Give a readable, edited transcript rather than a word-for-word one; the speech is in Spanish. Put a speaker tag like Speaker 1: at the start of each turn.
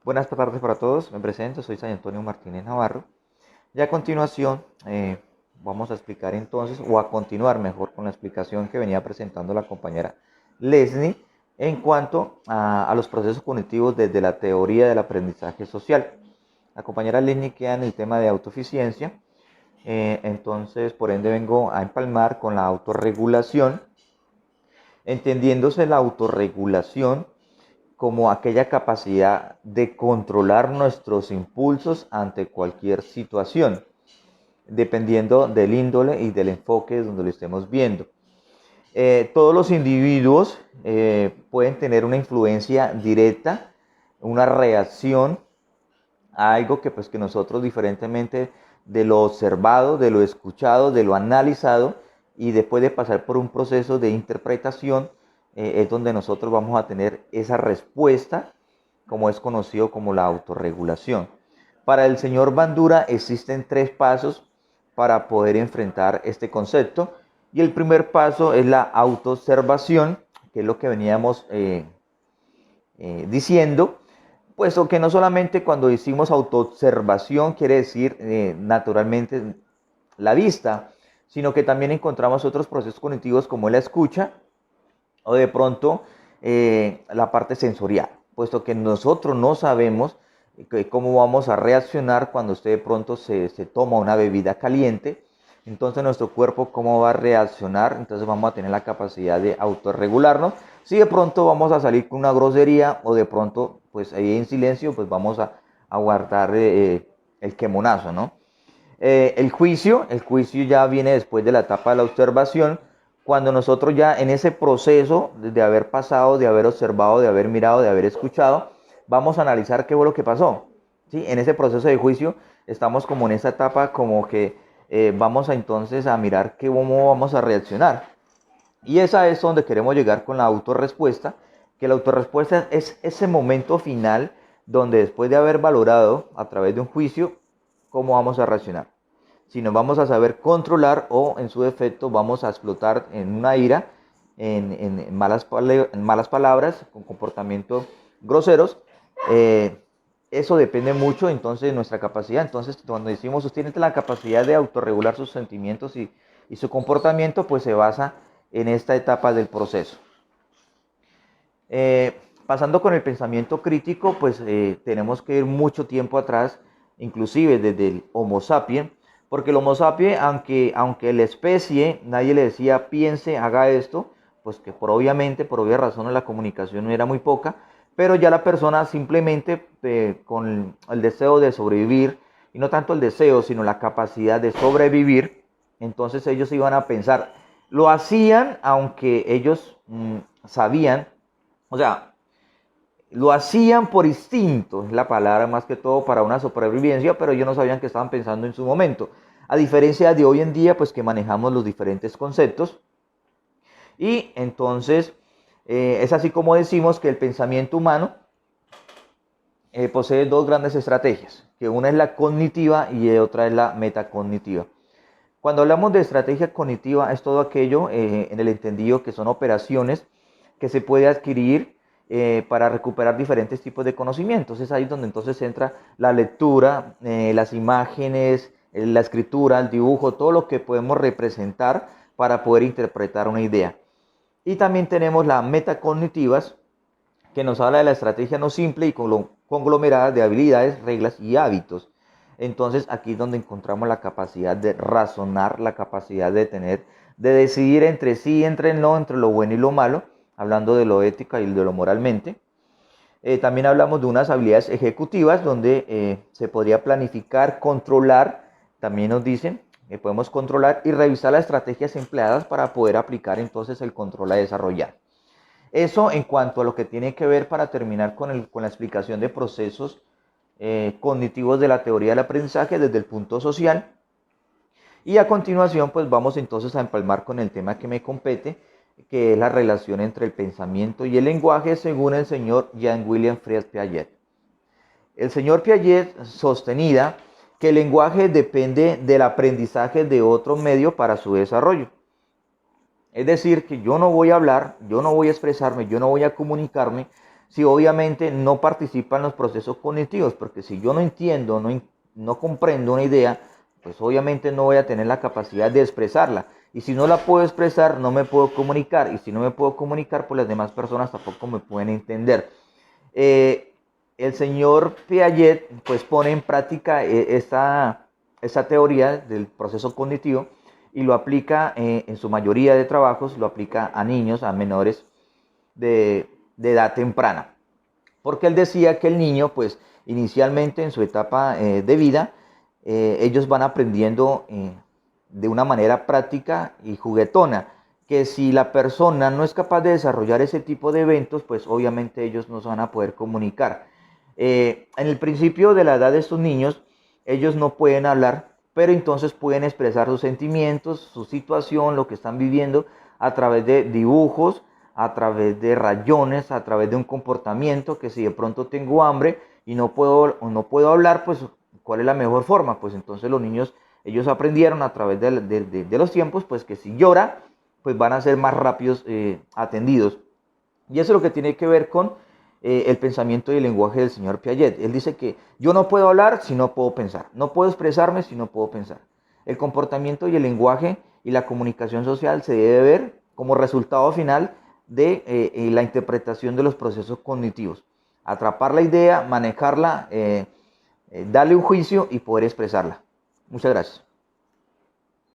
Speaker 1: Buenas tardes para todos, me presento, soy San Antonio Martínez Navarro y a continuación vamos a explicar entonces, o a continuar mejor con la explicación que venía presentando la compañera Leslie en cuanto a los procesos cognitivos desde la teoría del aprendizaje social. La compañera Leslie queda en el tema de autoeficiencia, entonces por ende vengo a empalmar con la autorregulación, entendiéndose la autorregulación como aquella capacidad de controlar nuestros impulsos ante cualquier situación, dependiendo del índole y del enfoque donde lo estemos viendo. Todos los individuos pueden tener una influencia directa, una reacción a algo que nosotros, diferentemente de lo observado, de lo escuchado, de lo analizado, y después de pasar por un proceso de interpretación, es donde nosotros vamos a tener esa respuesta, como es conocido como la autorregulación. Para el señor Bandura existen 3 pasos para poder enfrentar este concepto, y el primer paso es la autoobservación, que es lo que veníamos diciendo, puesto que no solamente cuando decimos autoobservación quiere decir naturalmente la vista, sino que también encontramos otros procesos cognitivos como la escucha o de pronto la parte sensorial, puesto que nosotros no sabemos cómo vamos a reaccionar cuando usted de pronto se toma una bebida caliente. Entonces nuestro cuerpo cómo va a reaccionar, entonces vamos a tener la capacidad de autorregularnos. Si de pronto vamos a salir con una grosería o de pronto pues ahí en silencio pues vamos a guardar el quemonazo, ¿no? El juicio ya viene después de la etapa de la observación, cuando nosotros ya en ese proceso de haber pasado, de haber observado, de haber mirado, de haber escuchado, vamos a analizar qué fue lo que pasó. ¿Sí? En ese proceso de juicio estamos como en esa etapa como que vamos a entonces a mirar cómo vamos a reaccionar. Y esa es donde queremos llegar con la autorrespuesta, que la autorrespuesta es ese momento final donde después de haber valorado a través de un juicio, cómo vamos a reaccionar. Si nos vamos a saber controlar o en su defecto vamos a explotar en una ira, en malas palabras, con comportamientos groseros. Eso depende mucho entonces de nuestra capacidad. Entonces cuando decimos usted tiene la capacidad de autorregular sus sentimientos y su comportamiento, pues se basa en esta etapa del proceso. Pasando con el pensamiento crítico, pues tenemos que ir mucho tiempo atrás, inclusive desde el Homo sapiens, porque el Homo sapiens, aunque la especie, nadie le decía piense, haga esto, pues que por obvias razones la comunicación era muy poca, pero ya la persona simplemente con el deseo de sobrevivir, y no tanto el deseo, sino la capacidad de sobrevivir, entonces ellos iban a pensar, lo hacían aunque ellos sabían, o sea, lo hacían por instinto, es la palabra más que todo para una supervivencia, pero ellos no sabían que estaban pensando en su momento. A diferencia de hoy en día, pues que manejamos los diferentes conceptos. Y entonces es así como decimos que el pensamiento humano posee 2 grandes estrategias, que una es la cognitiva y otra es la metacognitiva. Cuando hablamos de estrategia cognitiva es todo aquello en el entendido que son operaciones que se puede adquirir para recuperar diferentes tipos de conocimientos. Es ahí donde entonces entra la lectura, las imágenes, la escritura, el dibujo, todo lo que podemos representar para poder interpretar una idea. Y también tenemos las metacognitivas, que nos habla de la estrategia no simple y conglomerada de habilidades, reglas y hábitos. Entonces aquí es donde encontramos la capacidad de razonar, la capacidad de tener, de decidir entre sí, entre el no, entre lo bueno y lo malo, hablando de lo ética y de lo moralmente. También hablamos de unas habilidades ejecutivas donde se podría planificar, controlar, también nos dicen que podemos controlar y revisar las estrategias empleadas para poder aplicar entonces el control a desarrollar. Eso en cuanto a lo que tiene que ver para terminar con la explicación de procesos cognitivos de la teoría del aprendizaje desde el punto social. Y a continuación pues vamos entonces a empalmar con el tema que me compete, que es la relación entre el pensamiento y el lenguaje según el señor Jean-William Fred Piaget. El señor Piaget sostenía que el lenguaje depende del aprendizaje de otro medio para su desarrollo. Es decir, que yo no voy a hablar, yo no voy a expresarme, yo no voy a comunicarme si obviamente no participa en los procesos cognitivos, porque si yo no entiendo, no comprendo una idea, pues obviamente no voy a tener la capacidad de expresarla. Y si no la puedo expresar, no me puedo comunicar. Y si no me puedo comunicar, pues las demás personas tampoco me pueden entender. El señor Piaget pues pone en práctica esta teoría del proceso cognitivo y lo aplica en su mayoría de trabajos, lo aplica a niños, a menores de edad temprana. Porque él decía que el niño pues inicialmente en su etapa de vida, ellos van aprendiendo de una manera práctica y juguetona, que si la persona no es capaz de desarrollar ese tipo de eventos, pues obviamente ellos no se van a poder comunicar. En el principio de la edad de estos niños, ellos no pueden hablar, pero entonces pueden expresar sus sentimientos, su situación, lo que están viviendo a través de dibujos, a través de rayones, a través de un comportamiento, que si de pronto tengo hambre y no puedo hablar, pues ¿cuál es la mejor forma? Pues entonces los niños, ellos aprendieron a través de los tiempos, pues que si llora, pues van a ser más rápidos atendidos. Y eso es lo que tiene que ver con el pensamiento y el lenguaje del señor Piaget. Él dice que yo no puedo hablar si no puedo pensar, no puedo expresarme si no puedo pensar. El comportamiento y el lenguaje y la comunicación social se debe ver como resultado final de la interpretación de los procesos cognitivos. Atrapar la idea, manejarla, darle un juicio y poder expresarla. Muchas gracias.